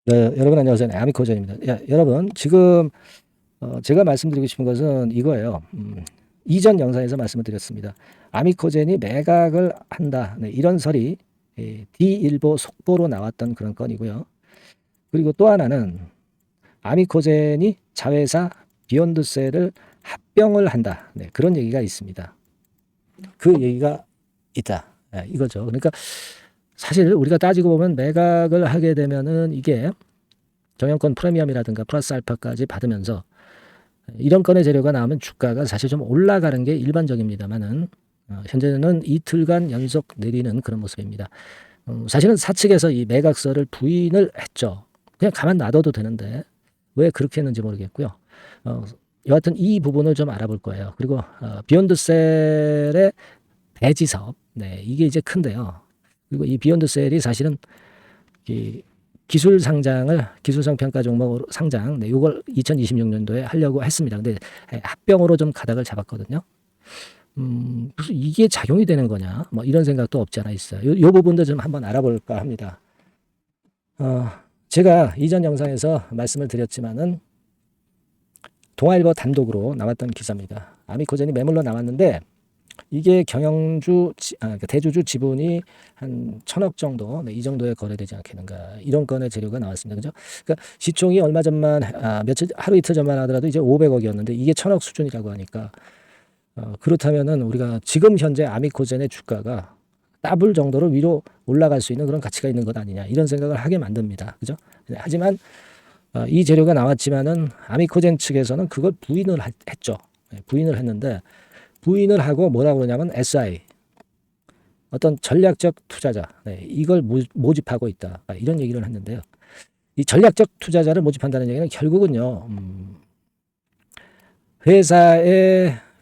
네, 여러분 안녕하세요. 네, 아미코전입니다. 여러분 지금 제가 말씀드리고 싶은 것은 이거예요. 이전 영상에서 말씀을 드렸습니다. 아미코젠이 매각을 한다. 네, 이런 설이 D일보 속보로 나왔던 그런 건이고요. 그리고 또 하나는 아미코젠이 자회사 비욘드셀을 합병을 한다. 네, 그런 얘기가 있습니다. 그 얘기가 있다. 네, 이거죠. 그러니까 사실 우리가 따지고 보면 매각을 하게 되면은 이게 경영권 프리미엄이라든가 플러스 알파까지 받으면서 이런 건의 재료가 나오면 주가가 사실 좀 올라가는 게 일반적입니다만은 현재는 이틀간 연속 내리는 그런 모습입니다. 사실은 사측에서 이 매각서를 부인을 했죠. 그냥 가만 놔둬도 되는데 왜 그렇게 했는지 모르겠고요. 여하튼 이 부분을 좀 알아볼 거예요. 그리고 비욘드셀의 배지 사업, 네, 이게 이제 큰데요. 그리고 이 비욘드셀이 사실은 이 기술상 평가 종목으로 상장, 네, 요걸 2026년도에 하려고 했습니다. 근데 합병으로 좀 가닥을 잡았거든요. 무슨 이게 작용이 되는 거냐? 뭐 이런 생각도 없지 않아 있어요. 요 부분도 좀 한번 알아볼까 합니다. 제가 이전 영상에서 말씀을 드렸지만은 동아일보 단독으로 나왔던 기사입니다. 아미코젠이 매물로 나왔는데 이게 그러니까 대주주 지분이 한 1,000억 정도, 네, 이 정도에 거래되지 않겠는가 이런 건의 재료가 나왔습니다. 그죠? 그러니까 시총이 얼마 전만 며칠 하루 이틀 전만 하더라도 이제 500억이었는데 이게 1,000억 수준이라고 하니까 그렇다면은 우리가 지금 현재 아미코젠의 주가가 더블 정도로 위로 올라갈 수 있는 그런 가치가 있는 것 아니냐 이런 생각을 하게 만듭니다. 그죠? 하지만 이 재료가 나왔지만은 아미코젠 측에서는 그걸 부인을 했죠. 네, 부인을 했는데 부인을 하고 뭐라고 그러냐면 SI 어떤 전략적 투자자, 네, 이걸 모집하고 있다, 이런 얘기를 했는데요. 이 전략적 투자자를 모집한다는 얘기는 결국은요,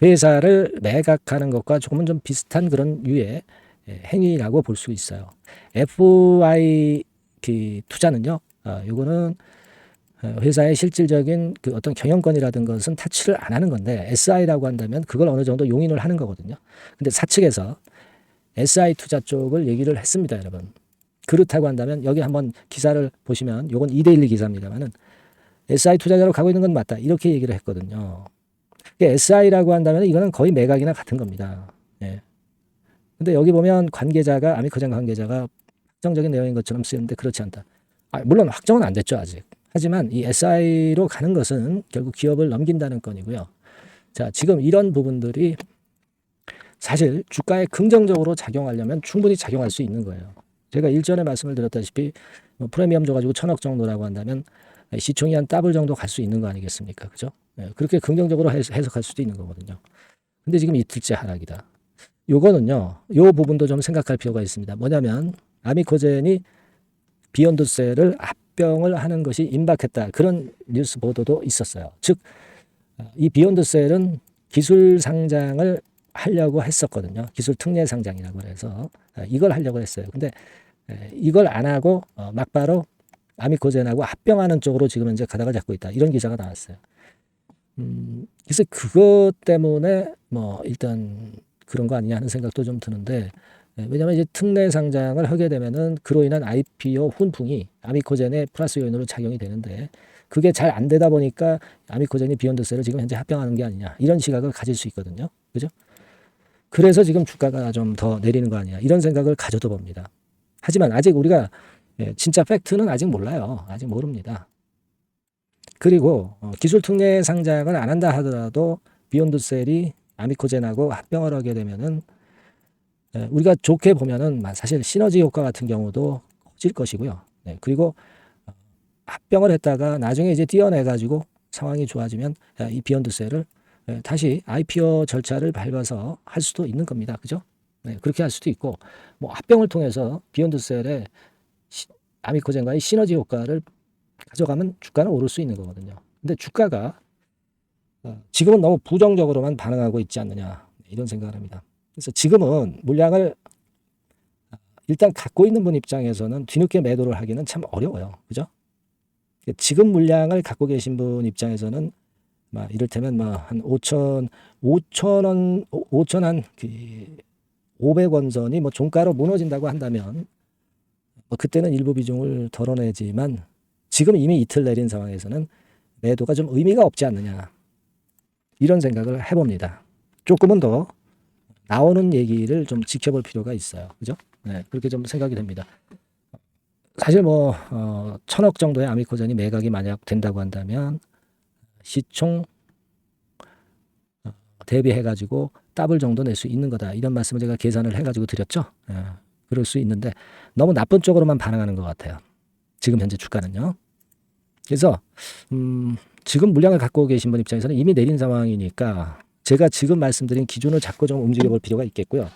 회사를 매각하는 것과 조금은 좀 비슷한 그런 유의 행위라고 볼 수 있어요. FI 투자는요, 요거는 회사의 실질적인 그 어떤 경영권이라든 것은 타치를 안 하는 건데 SI라고 한다면 그걸 어느 정도 용인을 하는 거거든요. 근데 사측에서 SI 투자 쪽을 얘기를 했습니다, 여러분. 그렇다고 한다면 여기 한번 기사를 보시면 요건 2대1 기사입니다만은 SI 투자자로 가고 있는 건 맞다. 이렇게 얘기를 했거든요. SI라고 한다면 이거는 거의 매각이나 같은 겁니다. 예. 근데 여기 보면 아미코젠 관계자가 확정적인 내용인 것처럼 쓰였는데 그렇지 않다. 물론 확정은 안 됐죠, 아직. 하지만 이 SI로 가는 것은 결국 기업을 넘긴다는 건이고요. 자, 지금 이런 부분들이 사실 주가에 긍정적으로 작용하려면 충분히 작용할 수 있는 거예요. 제가 일전에 말씀을 드렸다시피 프리미엄 줘가지고 1,000억 정도라고 한다면 시총이 한 더블 정도 갈 수 있는 거 아니겠습니까? 그죠? 그렇게 긍정적으로 해석할 수도 있는 거거든요. 근데 지금 이틀째 하락이다. 요거는요, 요 부분도 좀 생각할 필요가 있습니다. 뭐냐면 아미코젠이 비욘드셀을 합병을 하는 것이 임박했다. 그런 뉴스 보도도 있었어요. 즉, 이 비욘드셀은 기술 상장을 하려고 했었거든요. 기술 특례 상장이라고 해서 이걸 하려고 했어요. 근데 이걸 안 하고 막바로 아미코젠하고 합병하는 쪽으로 지금 현재 가닥을 잡고 있다. 이런 기사가 나왔어요. 그래서 그것 때문에 뭐 일단 그런 거 아니냐 하는 생각도 좀 드는데 왜냐하면 이제 특례 상장을 하게 되면은 그로 인한 IPO 훈풍이 아미코젠의 플러스 요인으로 작용이 되는데 그게 잘 안 되다 보니까 아미코젠이 비욘드셀을 지금 현재 합병하는 게 아니냐 이런 시각을 가질 수 있거든요. 그죠? 그래서 지금 주가가 좀 더 내리는 거 아니냐 이런 생각을 가져도 봅니다. 하지만 아직 우리가 진짜 팩트는 아직 몰라요. 아직 모릅니다. 그리고 기술 특례 상장을 안 한다 하더라도 비욘드셀이 아미코젠하고 합병을 하게 되면은 우리가 좋게 보면은 사실 시너지 효과 같은 경우도 커질 것이고요. 네, 그리고 합병을 했다가 나중에 이제 띄어내 가지고 상황이 좋아지면 이 비욘드셀을 다시 IPO 절차를 밟아서 할 수도 있는 겁니다. 그죠? 네, 그렇게 할 수도 있고 뭐 합병을 통해서 비욘드셀의 아미코젠과의 시너지 효과를 가져가면 주가는 오를 수 있는 거거든요. 근데 주가가 지금은 너무 부정적으로만 반응하고 있지 않느냐 이런 생각을 합니다. 그래서 지금은 물량을 일단 갖고 있는 분 입장에서는 뒤늦게 매도를 하기는 참 어려워요. 그죠? 지금 물량을 갖고 계신 분 입장에서는 이를테면 한 5천 한 500원 선이 종가로 무너진다고 한다면 그때는 일부 비중을 덜어내지만 지금 이미 이틀 내린 상황에서는 매도가 좀 의미가 없지 않느냐, 이런 생각을 해봅니다. 조금은 더 나오는 얘기를 좀 지켜볼 필요가 있어요. 그죠? 네, 그렇게 좀 생각이 됩니다. 사실 뭐 1,000억 정도의 아미코젠이 매각이 만약 된다고 한다면 시총 대비해가지고 더블 정도 낼 수 있는 거다, 이런 말씀을 제가 계산을 해가지고 드렸죠. 그럴 수 있는데 너무 나쁜 쪽으로만 반응하는 것 같아요, 지금 현재 주가는요. 그래서 지금 물량을 갖고 계신 분 입장에서는 이미 내린 상황이니까 제가 지금 말씀드린 기준을 잡고 좀 움직여 볼 필요가 있겠고요.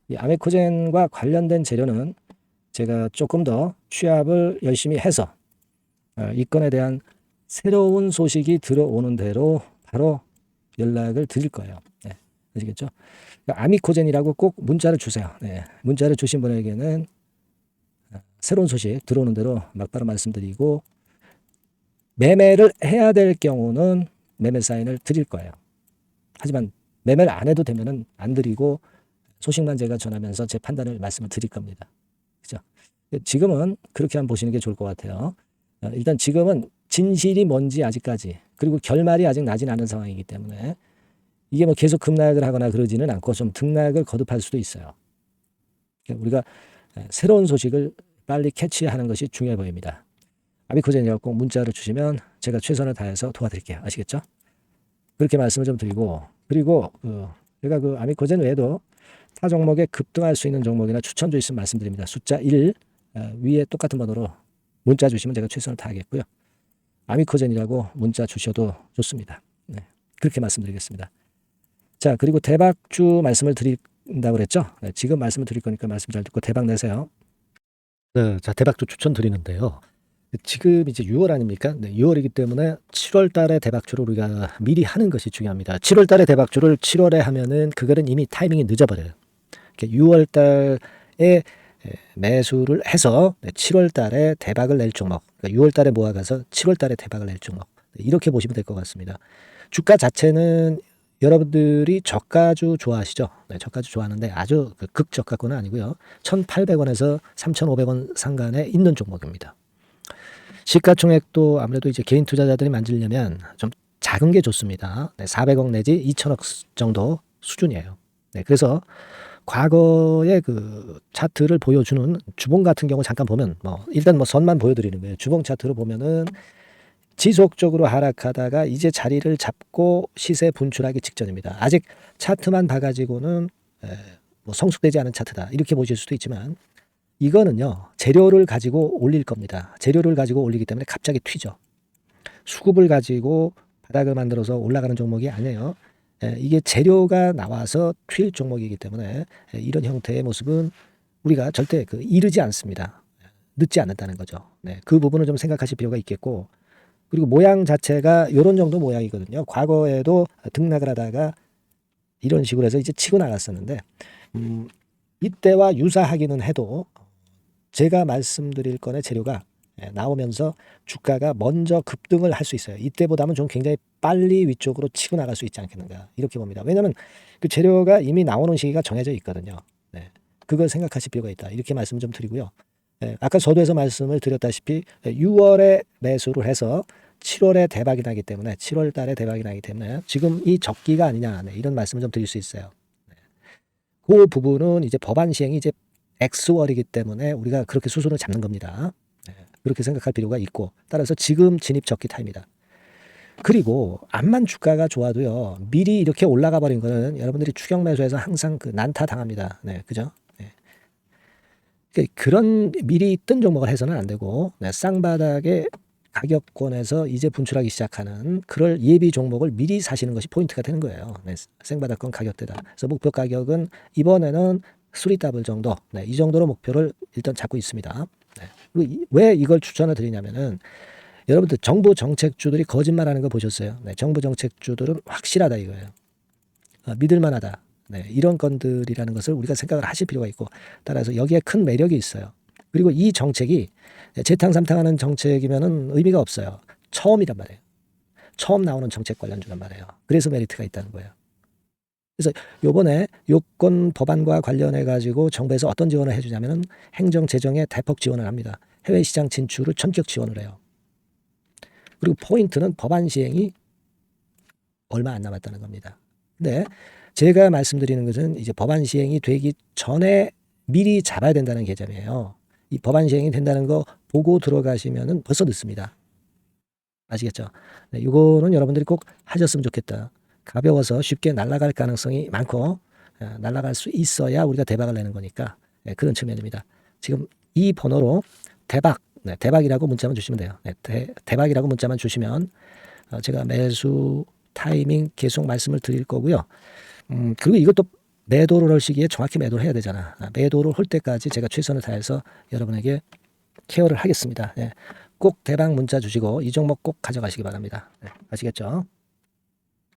이 아미코젠과 관련된 재료는 제가 조금 더 취합을 열심히 해서 이 건에 대한 새로운 소식이 들어오는 대로 바로 연락을 드릴 거예요. 네, 아시겠죠? 그러니까 아미코젠이라고 꼭 문자를 주세요. 네, 문자를 주신 분에게는 새로운 소식 들어오는 대로 막바로 말씀드리고, 매매를 해야 될 경우는 매매 사인을 드릴 거예요. 하지만 매매를 안 해도 되면은 안 드리고 소식만 제가 전하면서 제 판단을 말씀을 드릴 겁니다. 그죠? 지금은 그렇게 한번 보시는 게 좋을 것 같아요. 일단 지금은 진실이 뭔지 아직까지, 그리고 결말이 아직 나진 않은 상황이기 때문에 이게 뭐 계속 급락을 하거나 그러지는 않고 좀 등락을 거듭할 수도 있어요. 우리가 새로운 소식을 빨리 캐치하는 것이 중요해 보입니다. 아미코젠이라고 꼭 문자를 주시면 제가 최선을 다해서 도와드릴게요. 아시겠죠? 그렇게 말씀을 좀 드리고, 그리고 제가 그 아미코젠 외에도 타 종목에 급등할 수 있는 종목이나 추천도 있으면 말씀드립니다. 숫자 1 위에 똑같은 번호로 문자 주시면 제가 최선을 다하겠고요. 아미코젠이라고 문자 주셔도 좋습니다. 네, 그렇게 말씀드리겠습니다. 자, 그리고 대박주 말씀을 드린다고 그랬죠? 네, 지금 말씀을 드릴 거니까 말씀 잘 듣고 대박 내세요. 네, 자, 대박주 추천 드리는데요. 지금 이제 6월 아닙니까? 네, 6월이기 때문에 7월 달에 대박주를 우리가 미리 하는 것이 중요합니다. 7월 달에 대박주를 7월에 하면은 그거는 이미 타이밍이 늦어버려요. 6월 달에 매수를 해서 7월 달에 대박을 낼 종목, 그러니까 6월 달에 모아가서 7월 달에 대박을 낼 종목, 이렇게 보시면 될 것 같습니다. 주가 자체는 여러분들이 저가주 좋아하시죠? 네, 저가주 좋아하는데 아주 극저가권은 아니고요. 1,800원에서 3,500원 상간에 있는 종목입니다. 시가총액도 아무래도 이제 개인 투자자들이 만지려면 좀 작은 게 좋습니다. 네, 400억 내지 2천억 정도 수준이에요. 네, 그래서 과거의 그 차트를 보여주는 주봉 같은 경우 잠깐 보면 일단 선만 보여드리는 거예요. 주봉 차트로 보면은 지속적으로 하락하다가 이제 자리를 잡고 시세 분출하기 직전입니다. 아직 차트만 봐가지고는 성숙되지 않은 차트다, 이렇게 보실 수도 있지만 이거는요, 재료를 가지고 올릴 겁니다. 재료를 가지고 올리기 때문에 갑자기 튀죠. 수급을 가지고 바닥을 만들어서 올라가는 종목이 아니에요. 이게 재료가 나와서 튈 종목이기 때문에 이런 형태의 모습은 우리가 절대 이르지 않습니다. 늦지 않는다는 거죠. 네, 그 부분을 좀 생각하실 필요가 있겠고, 그리고 모양 자체가 이런 정도 모양이거든요. 과거에도 등락을 하다가 이런 식으로 해서 이제 치고 나갔었는데 이때와 유사하기는 해도 제가 말씀드릴 건의 재료가 나오면서 주가가 먼저 급등을 할 수 있어요. 이때보다는 좀 굉장히 빨리 위쪽으로 치고 나갈 수 있지 않겠는가, 이렇게 봅니다. 왜냐하면 그 재료가 이미 나오는 시기가 정해져 있거든요. 네, 그걸 생각하실 필요가 있다, 이렇게 말씀 좀 드리고요. 아까 서두에서 말씀을 드렸다시피 6월에 매수를 해서 7월에 대박이 나기 때문에 7월 달에 대박이 나기 때문에 지금 이 적기가 아니냐, 이런 말씀을 좀 드릴 수 있어요. 그 부분은 이제 법안 시행이 이제 X월이기 때문에 우리가 그렇게 수순을 잡는 겁니다. 그렇게 생각할 필요가 있고, 따라서 지금 진입 적기 타입니다. 그리고 암만 주가가 좋아도요, 미리 이렇게 올라가 버린 거는 여러분들이 추격 매수해서 항상 난타 당합니다. 네, 그죠? 네. 그런 미리 뜬 종목을 해서는 안 되고, 쌍바닥의 가격권에서 이제 분출하기 시작하는 그럴 예비 종목을 미리 사시는 것이 포인트가 되는 거예요. 네, 생바닥권 가격대다. 그래서 목표 가격은 이번에는 3더블 정도, 이 정도로 목표를 일단 잡고 있습니다. 왜 이걸 추천을 드리냐면은 여러분들 정부 정책주들이 거짓말하는 거 보셨어요? 네, 정부 정책주들은 확실하다 이거예요. 믿을만하다. 네, 이런 건들이라는 것을 우리가 생각을 하실 필요가 있고, 따라서 여기에 큰 매력이 있어요. 그리고 이 정책이 재탕삼탕하는 정책이면은 의미가 없어요. 처음이란 말이에요. 처음 나오는 정책 관련주란 말이에요. 그래서 메리트가 있다는 거예요. 그래서 요번에 요건 법안과 관련해 가지고 정부에서 어떤 지원을 해주냐면은 행정 재정에 대폭 지원을 합니다. 해외 시장 진출을 전격 지원을 해요. 그리고 포인트는 법안 시행이 얼마 안 남았다는 겁니다. 근데 제가 말씀드리는 것은 이제 법안 시행이 되기 전에 미리 잡아야 된다는 개념이에요. 이 법안 시행이 된다는 거 보고 들어가시면은 벌써 늦습니다. 아시겠죠? 네, 이거는 여러분들이 꼭 하셨으면 좋겠다. 가벼워서 쉽게 날아갈 가능성이 많고 날아갈 수 있어야 우리가 대박을 내는 거니까 그런 측면입니다. 지금 이 번호로 대박, 대박이라고 문자만 주시면 돼요. 대박이라고 문자만 주시면 제가 매수 타이밍 계속 말씀을 드릴 거고요. 그리고 이것도 매도를 할 시기에 정확히 매도를 해야 되잖아. 매도를 할 때까지 제가 최선을 다해서 여러분에게 케어를 하겠습니다. 꼭 대박 문자 주시고 이 종목 꼭 가져가시기 바랍니다. 아시겠죠?